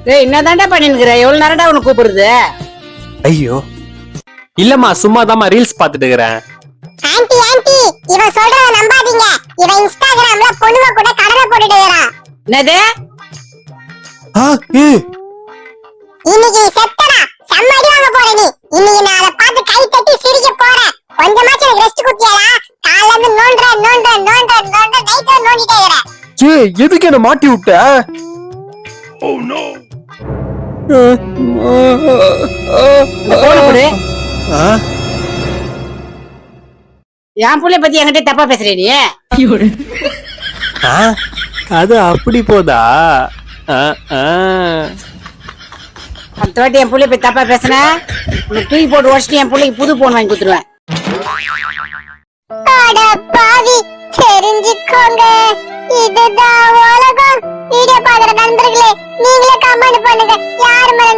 டேய் என்னதான்டா பண்ணிருக்கிற? எவ்வளவு நேரம்டா உன்னை கூப்பிடுறது? ஐயோ இல்லம்மா, சும்மாதாம்மா ரீல்ஸ் பாத்துட்டு இருக்கிறேன். ஆன்ட்டி ஆன்ட்டி, இவன் சொல்றத நம்பாதீங்க. இவன் இன்ஸ்டாகிராம்ல பொண்ணுங்க கூட கடலை போட்டுட்டு இருக்கறான். என்னது? இன்னைக்கு செத்தடா, செம்ம அடி வாங்க போற நீ. இன்னைக்கு நான் அத பார்த்து கை தட்டி சிரிக்க போறேன். கொஞ்சமாச்சு எனக்கு ரெஸ்ட் குத்தியாடா. காலைல இருந்து நைட் நோண்டிட்டே இருக்கற. எதுக்கு என்ன மாட்டி விட்ட? போன கொடு. என் புள்ளைய பத்தி என்கிட்ட தப்பா பேசுற நீ? அது அப்படி போதா? அந்த வாட்டி என் புள்ளைய பத்தி தப்பா பேசுன, உனக்கு தூக்கி போட்டு உடச்சிட்டு என் புள்ளைக்கு புது போன் வாங்கி கொடுத்துருவேன். அட பாவி, தெரிஞ்சுக்கோங்க, இதுதான் உலகம். வீடியோ பாக்குற நண்பர்களே, நீங்களே கமெண்ட் பண்ணுங்க, யார் மேல